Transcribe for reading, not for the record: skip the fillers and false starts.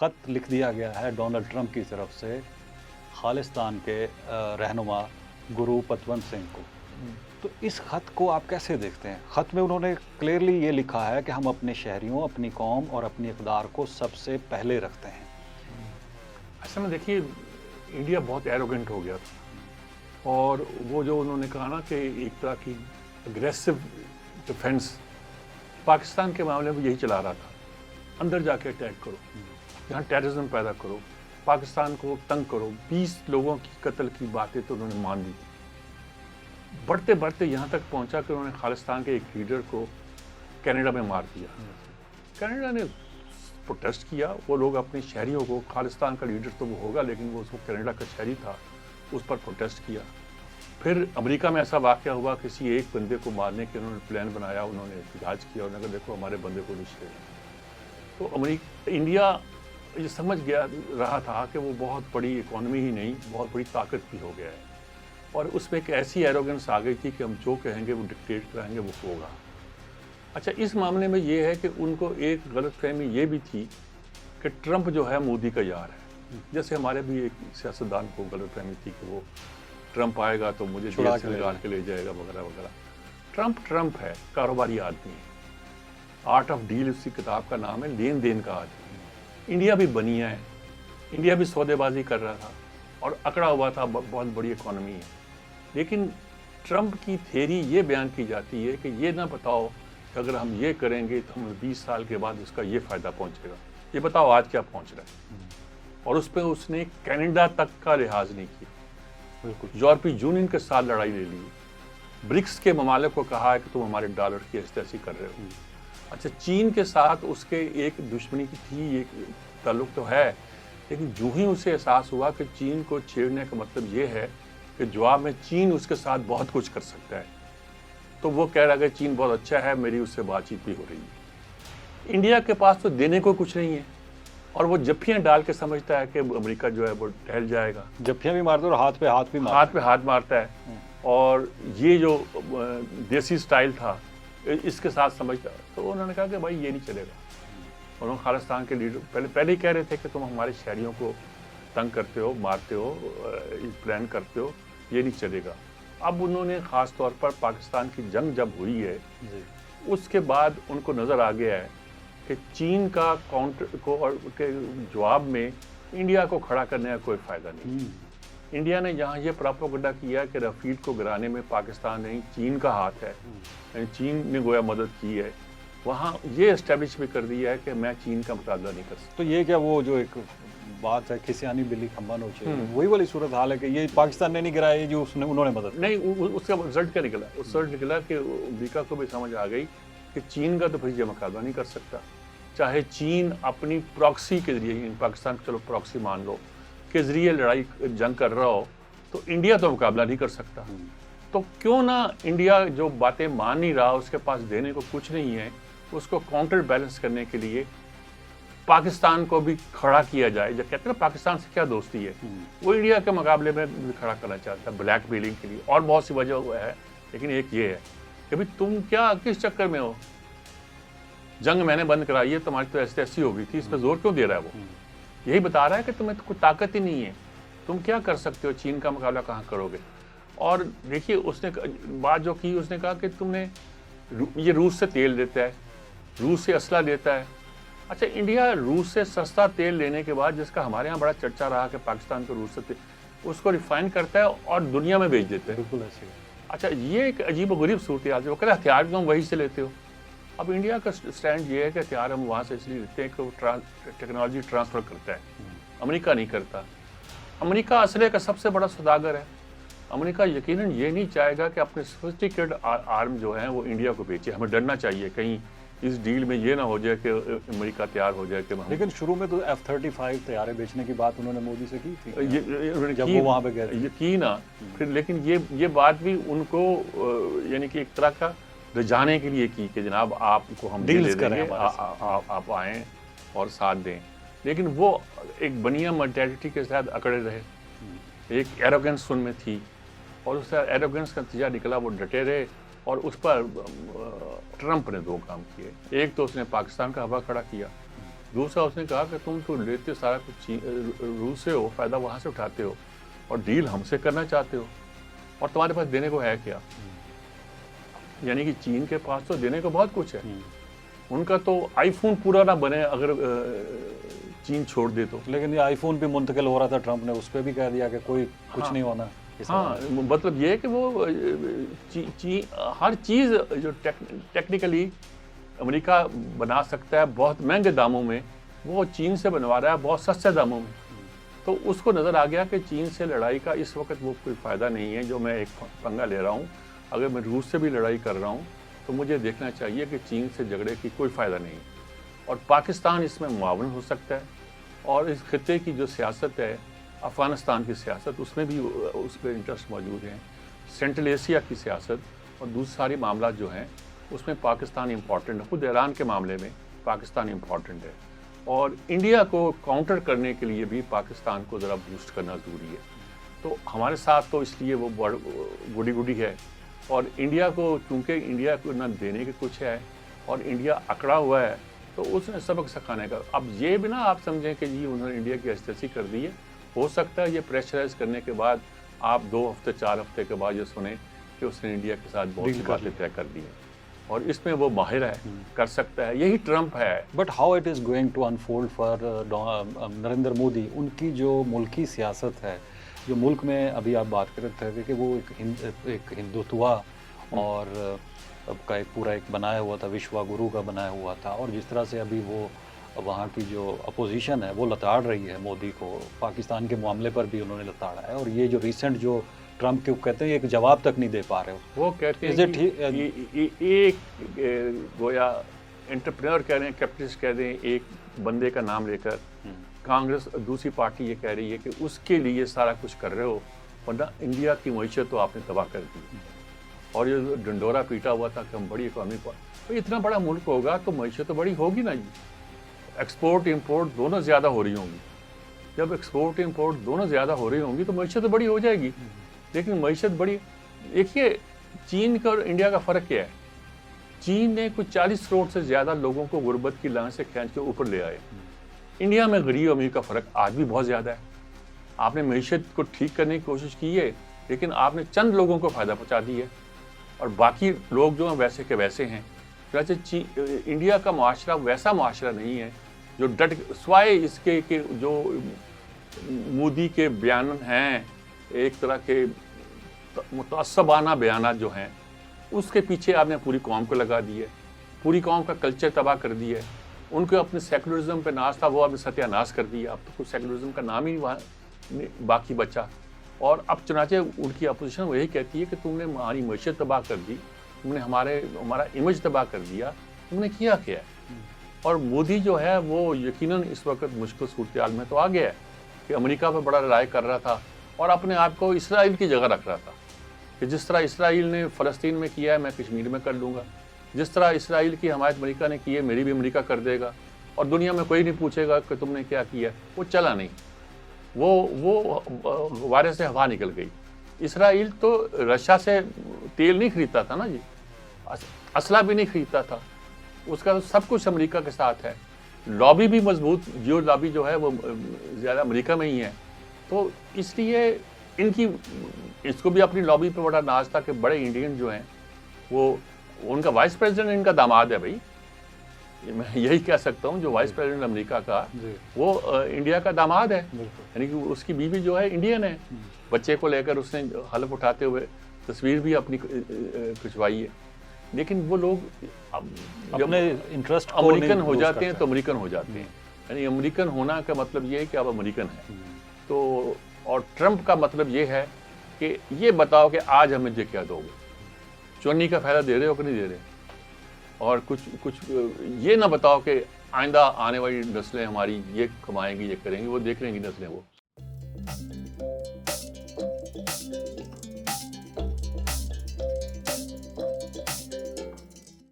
ख़त लिख दिया गया है डोनाल्ड ट्रंप की तरफ से खालिस्तान के रहनुमा गुरु पतवंत सिंह को। तो इस ख़त को आप कैसे देखते हैं? ख़त में उन्होंने क्लियरली ये लिखा है कि हम अपने शहरियों, अपनी कौम और अपनी इक़्तिदार को सबसे पहले रखते हैं। असल में देखिए, इंडिया बहुत एरोगेंट हो गया था और वो जो उन्होंने कहा ना कि एक तरह की अग्रेसिव डिफेंस पाकिस्तान के मामले में यही चला रहा था। अंदर जाके अटैक करो, यहाँ टेररिज्म पैदा करो, पाकिस्तान को तंग करो। 20 लोगों की कत्ल की बातें तो उन्होंने मान ली थी। बढ़ते बढ़ते यहाँ तक पहुँचा कि उन्होंने खालिस्तान के एक लीडर को कनाडा में मार दिया। कनाडा ने प्रोटेस्ट किया, वो लोग अपने शहरियों को, खालिस्तान का लीडर तो वो होगा लेकिन वो उसको कनाडा का शहरी था, उस पर प्रोटेस्ट किया। फिर अमेरिका में ऐसा वाक़या हुआ, किसी एक बंदे को मारने के उन्होंने प्लान बनाया, उन्होंने एहतजाज किया, उन्होंने कहा देखो हमारे बंदे को नहीं छेड़ना। तो इंडिया ये समझ गया रहा था कि वो बहुत बड़ी इकॉनमी ही नहीं, बहुत बड़ी ताकत भी हो गया है और उसमें एक ऐसी एरोगेंस आ गई थी कि हम जो कहेंगे वो डिक्टेट कराएंगे, वो होगा। अच्छा, इस मामले में ये है कि उनको एक गलतफहमी ये भी थी कि ट्रंप जो है मोदी का यार है। जैसे हमारे भी एक सियासतदान को गलतफहमी थी कि वो ट्रंप आएगा तो मुझे जेल से निकाल के ले जाएगा वगैरह वगैरह। ट्रंप है, कारोबारी आदमी है। आर्ट ऑफ डील उसकी किताब का नाम है, लेन देन का आदमी। इंडिया भी बनिया है, इंडिया भी सौदेबाजी कर रहा था और अकड़ा हुआ था, बहुत बड़ी इकॉनमी है। लेकिन ट्रंप की थ्योरी ये बयान की जाती है कि ये ना बताओ कि अगर हम ये करेंगे तो हमें 20 साल के बाद इसका ये फ़ायदा पहुंचेगा, ये बताओ आज क्या पहुंच रहा है। और उस पर उसने कनाडा तक का लिहाज नहीं किया। बिल्कुल, यूरोपीय यूनियन के साथ लड़ाई ले ली, ब्रिक्स के ममालिक को कहा है कि तुम हमारे डॉलर की ऐसी कर रहे हो। अच्छा, चीन के साथ उसके एक दुश्मनी की थी, एक ताल्लुक तो है, लेकिन जो ही उसे एहसास हुआ कि चीन को छेड़ने का मतलब ये है कि जवाब में चीन उसके साथ बहुत कुछ कर सकता है, तो वो कह रहा है कि चीन बहुत अच्छा है, मेरी उससे बातचीत भी हो रही है। इंडिया के पास तो देने को कुछ नहीं है और वो जफ्फियाँ डाल के समझता है कि अमेरिका जो है वो टहल जाएगा। जफ्फियाँ भी मारता है और हाथ पे हाथ मारता है। और ये जो देसी स्टाइल था इसके साथ समझता, तो उन्होंने कहा कि भाई ये नहीं चलेगा। उन्होंने खालिस्तान के लीडर पहले ही कह रहे थे कि तुम हमारे शहरियों को तंग करते हो, मारते हो, प्लान करते हो, ये नहीं चलेगा। अब उन्होंने ख़ास तौर पर पाकिस्तान की जंग जब हुई है उसके बाद उनको नज़र आ गया है कि चीन का काउंटर को और के जवाब में इंडिया को खड़ा करने का कोई फ़ायदा नहीं। इंडिया ने यहाँ ये प्रोपेगेंडा किया कि रफील को गिराने में पाकिस्तान नहीं, चीन का हाथ है, यानी चीन ने गोया मदद की है। वहाँ ये एस्टेब्लिश भी कर दिया है कि मैं चीन का मुकाबला नहीं कर सकता। तो ये क्या वो जो एक बात है खिसियानी बिल्ली खंबा नोचे, वही वाली सूरत हाल है कि ये पाकिस्तान ने नहीं गिराया, ये जो उन्होंने मदद नहीं, उसका रिजल्ट क्या निकला? उस रिजल्ट निकला कि अमेरिका को भी समझ आ गई कि चीन का तो भैया मुकाबला नहीं कर सकता। चाहे चीन अपनी प्रॉक्सी के जरिए, पाकिस्तान को चलो प्रॉक्सी मान लो, के जरिए लड़ाई जंग कर रहा हो, तो इंडिया तो मुकाबला नहीं कर सकता। तो क्यों ना इंडिया जो बातें मान नहीं रहा, उसके पास देने को कुछ नहीं है, उसको काउंटर बैलेंस करने के लिए पाकिस्तान को भी खड़ा किया जाए। जब कहते हैं ना पाकिस्तान से क्या दोस्ती है, वो इंडिया के मुकाबले में भी खड़ा करना चाहता है ब्लैक मेलिंग के लिए। और बहुत सी वजह है, लेकिन एक ये है कि भाई तुम क्या किस चक्कर में हो, जंग मैंने बंद कराई है, तुम्हारी तो ऐसी हो गई थी, इस पर जोर क्यों दे रहा है? वो यही बता रहा है कि तुम्हें तो कोई ताकत ही नहीं है, तुम क्या कर सकते हो, चीन का मुकाबला कहाँ करोगे। और देखिए उसने बात जो की, उसने कहा कि तुमने ये रूस से तेल देता है, रूस से असला देता है। अच्छा, इंडिया रूस से सस्ता तेल लेने के बाद, जिसका हमारे यहाँ बड़ा चर्चा रहा कि पाकिस्तान को रूस से तेल, उसको रिफाइन करता है और दुनिया में बेच देता है। बिल्कुल ऐसे। अच्छा, ये एक अजीब गरीब सूरत हाल है। वो कहते हैं हथियार तुम वहीं से लेते हो। अब इंडिया का स्टैंड ये है कि हथियार हम वहाँ से इसलिए लेते हैं कि वो टेक्नोलॉजी ट्रांसफ़र करता है, अमेरिका नहीं करता। अमेरिका असले का सबसे बड़ा सौदागर है। अमेरिका यकीनन ये नहीं चाहेगा कि अपने सोफिस्टिकेटेड आर्म जो हैं वो इंडिया को बेचे। हमें डरना चाहिए कहीं इस डील में ये ना हो जाए कि अमेरिका तैयार हो जाए कि लेकिन शुरू में तो F-35 तैयारे बेचने की बात उन्होंने मोदी से की थी जब वो वहाँ पे गए थे। की ना, फिर लेकिन ये बात भी उनको यानी कि एक तरह का रिझाने के लिए की कि जनाब आपको हम डील्स करें, आप आएँ और साथ दें। लेकिन वो एक बनिया मेंटालिटी के साथ अकड़े रहे, एक एरोगेंस उनमें थी और उस एरोगेंस का नतीजा निकला, वो डटे रहे। और उस पर ट्रंप ने दो काम किए। एक तो उसने पाकिस्तान का हवा खड़ा किया दूसरा उसने कहा कि तुम तो लेते सारा कुछ रूस से हो, फ़ायदा वहाँ से उठाते हो और डील हमसे करना चाहते हो और तुम्हारे पास देने को है क्या? यानी कि चीन के पास तो देने को बहुत कुछ है। उनका तो आईफोन पूरा ना बने अगर चीन छोड़ दे तो। लेकिन ये आईफोन भी मुंतकिल हो रहा था, ट्रंप ने उस पर भी कह दिया कि कोई कुछ नहीं होना। हाँ, मतलब ये है कि वो हर चीज़ जो टेक्निकली अमेरिका बना सकता है बहुत महंगे दामों में, वो चीन से बनवा रहा है बहुत सस्ते दामों में। तो उसको नज़र आ गया कि चीन से लड़ाई का इस वक्त वो कोई फ़ायदा नहीं है जो मैं एक पंगा ले रहा हूँ। अगर मैं रूस से भी लड़ाई कर रहा हूँ तो मुझे देखना चाहिए कि चीन से झगड़े की कोई फ़ायदा नहीं और पाकिस्तान इसमें मुआवन हो सकता है। और इस खत्ते की जो सियासत है, अफ़गानिस्तान की सियासत, उसमें भी उस पर इंटरेस्ट मौजूद है। सेंट्रल एशिया की सियासत और दूसरे सारे मामला जो हैं उसमें पाकिस्तान इम्पॉर्टेंट है। खुद ईरान के मामले में पाकिस्तान इम्पॉर्टेंट है और इंडिया को काउंटर करने के लिए भी पाकिस्तान को ज़रा बूस्ट करना ज़रूरी है। तो हमारे साथ तो इसलिए वो गुडी गुडी है और इंडिया को, चूँकि इंडिया को ना देने के कुछ है और इंडिया अकड़ा हुआ है, तो उसने सबक सिखाने का। अब ये भी ना आप समझें कि जी उन्होंने इंडिया की हस्तक्षेप कर दी है। हो सकता है ये प्रेशराइज करने के बाद आप 2 हफ्ते 4 हफ्ते के बाद ये सुने कि उसने इंडिया के साथ बहुत सी बातें तय कर दी हैं और इसमें वो माहिर है, कर सकता है। यही ट्रंप है। But how it is going to unfold for Narendra Modi? उनकी जो मुल्की सियासत है, जो मुल्क में अभी आप बात कर रहे थे कि वो एक हिंदुत्वा और का एक पूरा एक बनाया हुआ था, विश्वा गुरु का बनाया हुआ था, और जिस तरह से अभी वो वहाँ की जो अपोजिशन है वो लताड़ रही है मोदी को, पाकिस्तान के मामले पर भी उन्होंने लताड़ा है। और ये जो रिसेंट जो ट्रंप के कहते हैं एक जवाब तक नहीं दे पा रहे हो, वो कहते हैं कि एक गोया एंटरप्रेन्योर कह रहे हैं, कैपिटलिस्ट कह रहे हैं, एक बंदे का नाम लेकर कांग्रेस दूसरी पार्टी ये कह रही है कि उसके लिए सारा कुछ कर रहे हो, वरना इंडिया की मईशत तो आपने तबाह कर दी। और ये डंडोरा पीटा हुआ था कि हम बड़ी इकॉनमी पर, तो इतना बड़ा मुल्क होगा तो मईशत तो बड़ी होगी ना जी। एक्सपोर्ट इंपोर्ट दोनों ज़्यादा हो रही होंगी। जब एक्सपोर्ट इंपोर्ट दोनों ज़्यादा हो रही होंगी तो मईशत तो बड़ी हो जाएगी। लेकिन मईशत बड़ी, देखिए चीन का और इंडिया का फ़र्क क्या है। चीन ने कुछ 40 करोड़ से ज़्यादा लोगों को गुर्बत की लाइन से खींच के ऊपर ले आए। इंडिया में गरीब अमीर का फ़र्क आज भी बहुत ज़्यादा है। आपने मईशत को ठीक करने की कोशिश की है, लेकिन आपने चंद लोगों को फ़ायदा पहुँचा दी है और बाकी लोग जो हैं वैसे के वैसे हैं। वैसे इंडिया का मुआशरा वैसा मुआशरा नहीं है जो डट, स्वाय इसके कि जो मोदी के बयान हैं, एक तरह के मुतअस्सबाना बयान जो हैं, उसके पीछे आपने पूरी कौम को लगा दी है, पूरी कौम का कल्चर तबाह कर दिया है। उनको अपने सेकुलरिज्म पे नाज था, वो आपने सत्यानाश कर दिया। अब तो कुछ सेकुलरिज्म का नाम ही वहाँ बाकी बचा। और अब चुनाचे उनकी अपोजिशन वो यही कहती है कि तुमने हमारी मईशत तबाह कर दी, तुमने हमारा इमेज तबाह कर दिया, तुमने किया क्या है। और मोदी जो है वो यकीनन इस वक्त मुश्किल सूरत में तो आ गया है कि अमेरिका पर बड़ा लड़ाई कर रहा था और अपने आप को इसराइल की जगह रख रहा था कि जिस तरह इसराइल ने फ़लस्तीन में किया है मैं कश्मीर में कर लूँगा, जिस तरह इसराइल की हमायत अमेरिका ने की है मेरी भी अमेरिका कर देगा और दुनिया में कोई नहीं पूछेगा कि तुमने क्या किया। वो चला नहीं, वो वायरस से हवा निकल गई। इसराइल तो रशिया से तेल नहीं खरीदता था ना जी, असला भी नहीं खरीदता था, उसका सब कुछ अमेरिका के साथ है। लॉबी भी मजबूत, जियो लॉबी जो है वो ज़्यादा अमेरिका में ही है। तो इसलिए इसको भी अपनी लॉबी पे बड़ा नाज था कि बड़े इंडियन जो हैं वो, उनका वाइस प्रेसिडेंट इनका दामाद है भाई, मैं यही कह सकता हूँ, जो वाइस प्रेसिडेंट अमेरिका का वो इंडिया का दामाद है, यानी कि उसकी बीवी जो है इंडियन है। बच्चे को लेकर उसने हलफ उठाते हुए तस्वीर भी अपनी खिंचवाई है। लेकिन वो लोग अपने इंटरेस्ट अमेरिकन हो जाते हैं तो अमेरिकन हो जाते हैं, यानी अमेरिकन होना का मतलब ये है कि आप अमेरिकन हैं। तो और ट्रंप का मतलब ये है कि ये बताओ कि आज हमें ये क्या दोगे, चुन्नी का फ़ायदा दे रहे हो कि नहीं दे रहे, और कुछ ये ना बताओ कि आइंदा आने वाली नस्लें हमारी ये कमाएंगी, ये करेंगी, वो देख लेंगी नस्लें वो।